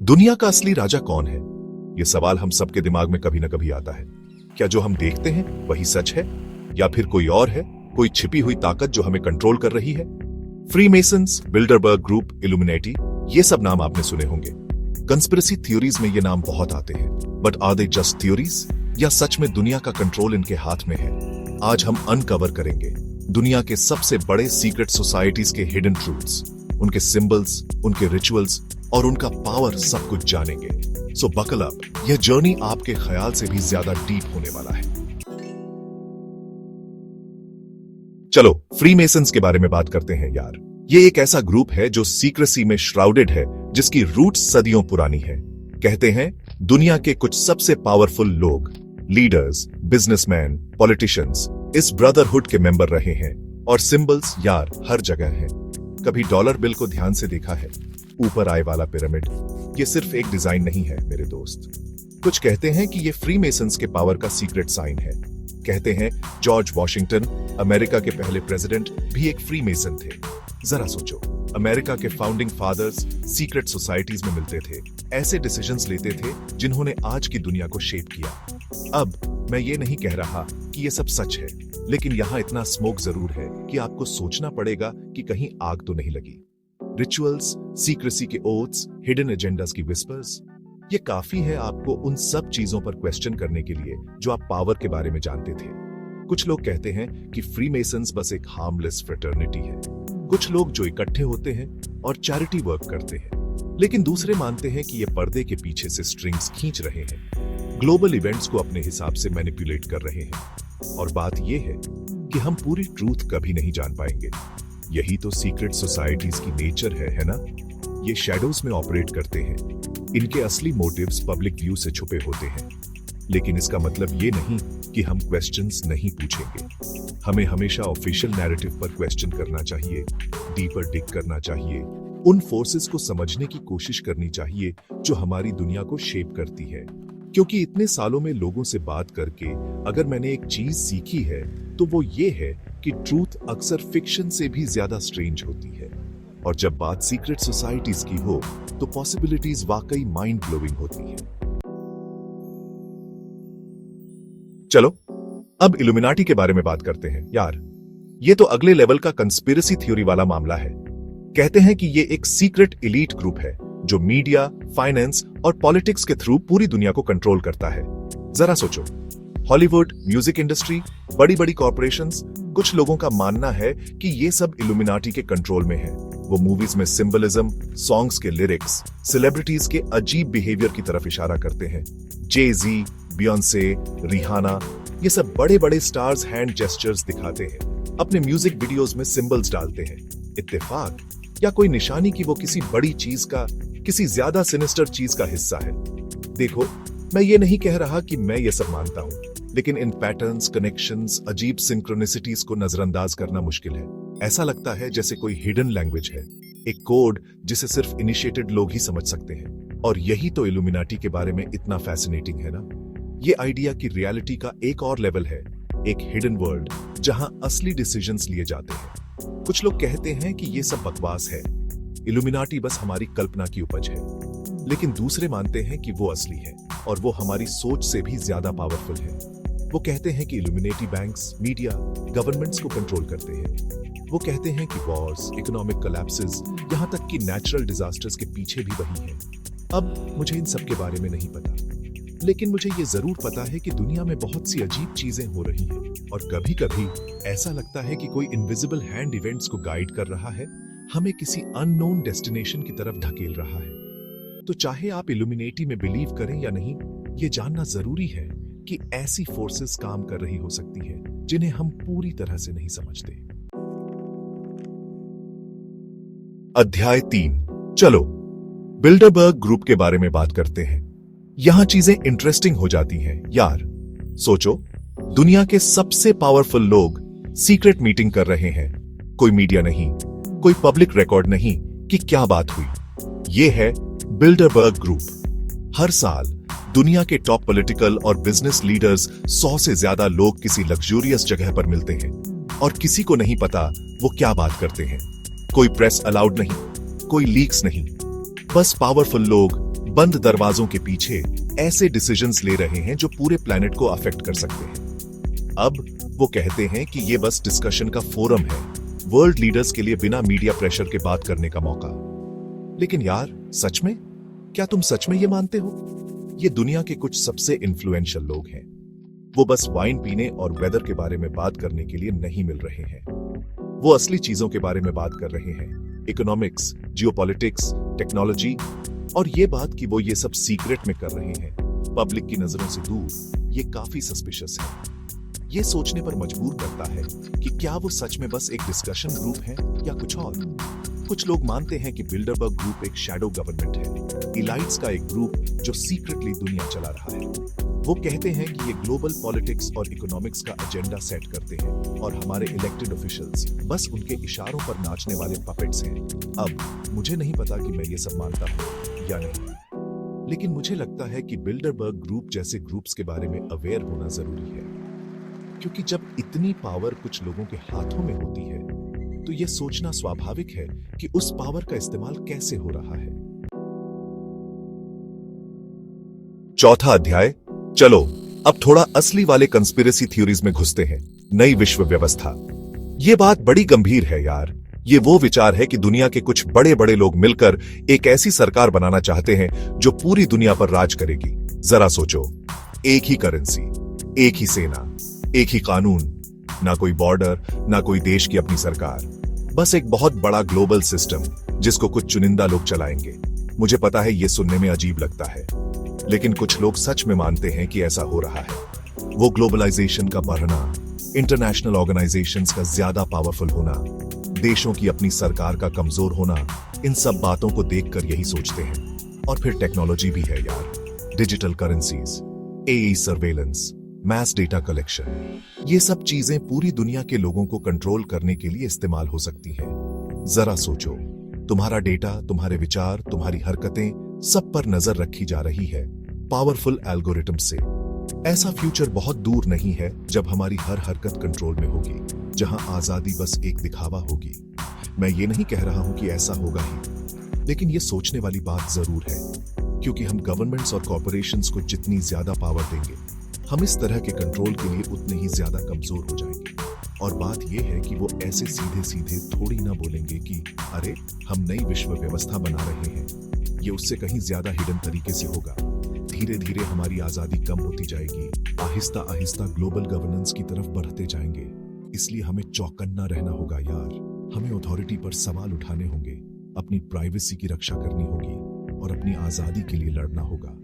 दुनिया का असली राजा कौन है? यह सवाल हम सबके दिमाग में कभी ना कभी आता है। क्या जो हम देखते हैं वही सच है, या फिर कोई और है, कोई छिपी हुई ताकत जो हमें कंट्रोल कर रही है? फ्रीमेसन्स, बिल्डरबर्ग ग्रुप, इल्यूमिनेटी, ये सब नाम आपने सुने होंगे। कंस्पिरेसी थ्योरीज में ये नाम बहुत आते हैं, but are they just theories, या सच में दुनिया का कंट्रोल इनके हाथ में है? आज हम अनकवर करेंगे दुनिया के सबसे बड़े सीक्रेट सोसाइटीज के हिडन ट्रूथ्स, उनके सिंबल्स, उनके रिचुअल्स और उनका पावर, सब कुछ जानेंगे। सो बकल अप, यह जर्नी आपके ख्याल से भी ज्यादा डीप होने वाला है। चलो फ्रीमेसन्स के बारे में बात करते हैं यार। ये एक ऐसा ग्रुप है जो सीक्रेसी में श्राउडेड है, जिसकी रूट सदियों पुरानी है। कहते हैं दुनिया के कुछ सबसे पावरफुल लोग, लीडर्स, बिजनेसमैन, पॉलिटिशियंस इस ब्रदरहुड के मेंबर रहे हैं। और सिंबल्स यार हर जगह हैं। कभी डॉलर बिल को ध्यान से देखा है? ऊपर आय वाला पिरामिड, ये सिर्फ एक डिजाइन नहीं है मेरे दोस्त। कुछ कहते हैं कि ये फ्रीमेसन्स के पावर का सीक्रेट साइन है। कहते हैं जॉर्ज वॉशिंगटन, अमेरिका के पहले प्रेसिडेंट, भी एक फ्रीमेसन थे। जरा सोचो, अमेरिका के फाउंडिंग फादर्स सीक्रेट सोसाइटीज में मिलते थे, ऐसे डिसीजंस लेते थे जिन्होंने आज की दुनिया को शेप किया। अब मैं ये नहीं कह रहा कि ये सब सच है, लेकिन यहाँ इतना स्मोक जरूर है कि आपको सोचना पड़ेगा कि कहीं आग तो नहीं लगी। रिचुअल्स, सीक्रेसी के ओथ्स, हिडन एजेंडास की विस्पर्स, ये काफी है आपको उन सब चीजों पर क्वेश्चन करने के लिए जो आप पावर के बारे में जानते थे। कुछ लोग कहते हैं कि फ्रीमेसन्स बस एक हार्मलेस फ्रेटर्निटी है। कुछ लोग जो इकट्ठे होते हैं और चैरिटी वर्क करते हैं, लेकिन दूसरे मानते हैं कि ये पर्दे के पीछे से स्ट्रिंग्स खींच रहे हैं, ग्लोबल इवेंट्स को अपने हिसाब से मैनिपुलेट कर रहे हैं। और बात यह है कि हम पूरी ट्रूथ कभी नहीं जान पाएंगे। यही तो सीक्रेट सोसाइटीज की नेचर है ना? ये शैडोज में ऑपरेट करते हैं। इनके असली मोटिव्स पब्लिक व्यू से छुपे होते हैं। लेकिन इसका मतलब ये नहीं कि हम क्वेश्चंस नहीं पूछेंगे। हमें हमेशा ऑफिशियल नैरेटिव पर क्वेश्चन करना चाहिए, डीपर डिग करना चाहिए, उन फोर्सेस को समझने की कोशिश करनी चाहिए जो हमारी दुनिया को शेप करती है। क्योंकि इतने सालों में लोगों से बात करके अगर मैंने एक चीज सीखी है तो वो ये है कि ट्रूथ अक्सर फिक्शन से भी ज्यादा स्ट्रेंज होती है। और जब बात सीक्रेट सोसाइटीज की हो तो पॉसिबिलिटीज वाकई माइंड ब्लोइंग होती है। चलो अब इल्यूमिनाटी के बारे में बात करते हैं यार। ये तो अगले लेवल का कंस्पिरेसी थ्योरी वाला मामला है। कहते हैं कि ये एक सीक्रेट एलीट ग्रुप है जो मीडिया, फाइनेंस और पॉलिटिक्स के थ्रू पूरी दुनिया को कंट्रोल करता है। जरा सोचो, हॉलीवुड, म्यूजिक इंडस्ट्री, बड़ी बड़ी कॉर्पोरेशंस, कुछ लोगों का मानना है कि ये सब इल्यूमिनाटी के कंट्रोल में है। वो मूवीज में सिंबलिज्म, सॉन्ग्स के लिरिक्स, सेलिब्रिटीज के अजीब बिहेवियर की तरफ इशारा करते हैं। जे-ज़ी, बियोंसे, रिहाना, ये सब बड़े बड़े स्टार्स हैंड जेस्चर्स दिखाते हैं, अपने म्यूजिक वीडियोस में सिंबल्स डालते हैं। इत्तेफाक या कोई निशानी कि वो किसी बड़ी चीज का, किसी ज्यादा सिनिस्टर चीज का हिस्सा है? देखो, मैं ये नहीं कह रहा कि मैं ये सब मानता हूं, लेकिन इन पैटर्न्स, कनेक्शंस, अजीब सिंक्रोनिसिटीज को नजरअंदाज करना मुश्किल है। ऐसा लगता है जैसे कोई हिडन लैंग्वेज है, एक कोड जिसे सिर्फ इनिशिएटेड लोग ही समझ सकते हैं। और यही तो इल्यूमिनाटी के बारे में इतना फैसिनेटिंग है ना? ये आइडिया की रियलिटी का एक और लेवल है, एक हिडन वर्ल्ड जहां असली डिसीजंस लिए जाते हैं। कुछ लोग कहते हैं कि ये सब बकवास है, इल्यूमिनाटी बस हमारी कल्पना की उपज है। लेकिन दूसरे मानते हैं कि वो असली है और वो हमारी सोच से भी ज्यादा पावरफुल है। वो कहते हैं कि इल्यूमिनेटी बैंक्स, मीडिया, गवर्नमेंट्स को कंट्रोल करते हैं। वो कहते हैं कि वॉर्स, इकोनॉमिक कोलैप्सेस, यहाँ तक कि नेचुरल डिजास्टर्स के पीछे भी वही है। अब मुझे इन सब के बारे में नहीं पता, लेकिन मुझे ये जरूर पता है कि दुनिया में बहुत सी अजीब चीजें हो रही हैं और कभी कभी ऐसा लगता है कि कोई इनविजिबल हैंड इवेंट्स को गाइड कर रहा है, हमें किसी अननोन डेस्टिनेशन की तरफ धकेल रहा है। तो चाहे आप इल्यूमिनेटी में बिलीव करें या नहीं, ये जानना जरूरी है कि ऐसी फोर्सेस काम कर रही हो सकती हैं जिन्हें हम पूरी तरह से नहीं समझते। अध्याय 3, चलो बिल्डरबर्ग ग्रुप के बारे में बात करते हैं। यहां चीजें इंटरेस्टिंग हो जाती हैं यार। सोचो, दुनिया के सबसे पावरफुल लोग सीक्रेट मीटिंग कर रहे हैं। कोई मीडिया नहीं, कोई पब्लिक रिकॉर्ड नहीं कि क्या बात हुई। ये है बिल्डरबर्ग ग्रुप। हर साल दुनिया के टॉप पॉलिटिकल और बिजनेस लीडर्स, 100 से ज्यादा लोग किसी लग्जूरियस जगह पर मिलते हैं और किसी को नहीं पता वो क्या बात करते हैं। कोई प्रेस अलाउड नहीं, कोई लीक्स नहीं, बस पावरफुल लोग, बंद दरवाजों के पीछे ऐसे डिसीजंस ले रहे हैं जो पूरे प्लेनेट को अफेक्ट कर सकते हैं। अब वो कहते हैं कि ये बस डिस्कशन का फोरम है, वर्ल्ड लीडर्स के लिए बिना मीडिया प्रेशर के बात करने का मौका। लेकिन यार, सच में? क्या तुम सच में ये मानते हो? ये दुनिया के कुछ सबसे इन्फ्लुएंशियल लोग हैं। वो बस वाइन पीने और वेदर के बारे में बात करने के लिए नहीं मिल रहे हैं। वो असली चीजों के बारे में बात कर रहे हैं, इकोनॉमिक्स, जियोपॉलिटिक्स, टेक्नोलॉजी। और ये बात कि वो ये सब सीक्रेट में कर रहे हैं, पब्लिक की नजरों से दूर, ये काफी सस्पिशियस है। ये सोचने पर मजबूर करता है कि क्या वो सच में बस एक डिस्कशन ग्रुप है या कुछ और। कुछ लोग मानते हैं कि बिल्डरबर्ग ग्रुप एक शैडो गवर्नमेंट है, इलाइट्स का एक ग्रुप जो सीक्रेटली दुनिया चला रहा है। वो कहते हैं कि ये ग्लोबल पॉलिटिक्स और इकोनॉमिक्स का एजेंडा सेट करते हैं और हमारे इलेक्टेड ऑफिशियल्स बस उनके इशारों पर नाचने वाले पपेट्स हैं। अब मुझे नहीं पता कि मैं ये सब मानता हूँ या नहीं, लेकिन मुझे लगता है कि बिल्डरबर्ग ग्रुप जैसे ग्रुप्स के बारे में अवेयर होना जरूरी है, क्योंकि जब इतनी पावर कुछ लोगों के हाथों में होती है तो यह सोचना स्वाभाविक है कि उस पावर का इस्तेमाल कैसे हो रहा है। चौथा अध्याय। चलो अब थोड़ा असली वाले कंस्पिरेसी थ्योरीज में घुसते हैं। नई विश्व व्यवस्था। यह बात बड़ी गंभीर है यार। ये वो विचार है कि दुनिया के कुछ बड़े बड़े लोग मिलकर एक ऐसी सरकार बनाना चाहते हैं जो पूरी दुनिया पर राज करेगी। जरा सोचो, एक ही करेंसी, एक ही सेना, एक ही कानून, ना कोई बॉर्डर, ना कोई देश की अपनी सरकार, बस एक बहुत बड़ा ग्लोबल सिस्टम जिसको कुछ चुनिंदा लोग चलाएंगे। मुझे पता है ये सुनने में अजीब लगता है, लेकिन कुछ लोग सच में मानते हैं कि ऐसा हो रहा है। वो ग्लोबलाइजेशन का बढ़ना, इंटरनेशनल ऑर्गेनाइजेशंस का ज्यादा पावरफुल होना, देशों की अपनी सरकार का कमजोर होना, इन सब बातों को देखकर यही सोचते हैं। और फिर टेक्नोलॉजी भी है यार, digital currencies, AI surveillance, mass data collection, ये सब चीजें पूरी दुनिया के लोगों को कंट्रोल करने के लिए इस्तेमाल हो सकती हैं। जरा सोचो, तुम्हारा डेटा, तुम्हारे विचार, तुम्हारी हरकतें, सब पर नजर रखी जा रही है पावरफुल एल्गोरिथम से। ऐसा फ्यूचर बहुत दूर नहीं है जब हमारी हर हरकत कंट्रोल में होगी, जहां आजादी बस एक दिखावा होगी। मैं ये नहीं कह रहा हूं कि ऐसा होगा ही, लेकिन ये सोचने वाली बात जरूर है, क्योंकि हम गवर्नमेंट्स और कॉर्पोरेशंस को जितनी ज्यादा पावर देंगे, हम इस तरह के कंट्रोल के लिए उतने ही ज्यादा कमजोर हो जाएंगे। और बात यह है कि वो ऐसे सीधे सीधे थोड़ी ना बोलेंगे कि अरे हम नई विश्व व्यवस्था बना रहे हैं। ये उससे कहीं ज्यादा हिडन तरीके से होगा। धीरे धीरे हमारी आजादी कम होती जाएगी, आहिस्ता आहिस्ता ग्लोबल गवर्नेंस की तरफ बढ़ते जाएंगे। इसलिए हमें चौकन्ना रहना होगा यार। हमें अथॉरिटी पर सवाल उठाने होंगे, अपनी प्राइवेसी की रक्षा करनी होगी और अपनी आजादी के लिए लड़ना होगा,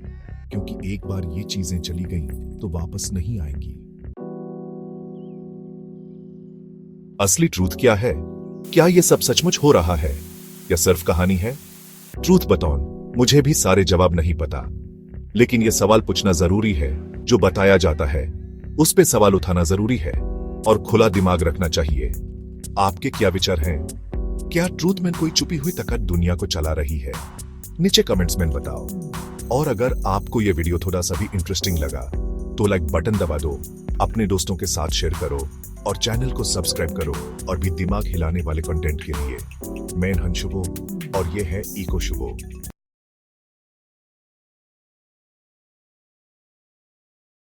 क्योंकि एक बार ये चीजें चली गई तो वापस नहीं आएंगी। असली ट्रूथ क्या है? क्या ये सब सचमुच हो रहा है या सिर्फ कहानी है? ट्रूथ बताओ, मुझे भी सारे जवाब नहीं पता, लेकिन ये सवाल पूछना जरूरी है। जो बताया जाता है उस पे सवाल उठाना जरूरी है और खुला दिमाग रखना चाहिए। आपके क्या विचार हैं? क्या ट्रूथ में कोई छुपी हुई ताकत दुनिया को चला रही है? नीचे कमेंट्स में बताओ। और अगर आपको यह वीडियो थोड़ा सा भी इंटरेस्टिंग लगा तो लाइक बटन दबा दो, अपने दोस्तों के साथ शेयर करो और चैनल को सब्सक्राइब करो और भी दिमाग हिलाने वाले कंटेंट के लिए। मैं हन शुभो और ये है इको शुभो।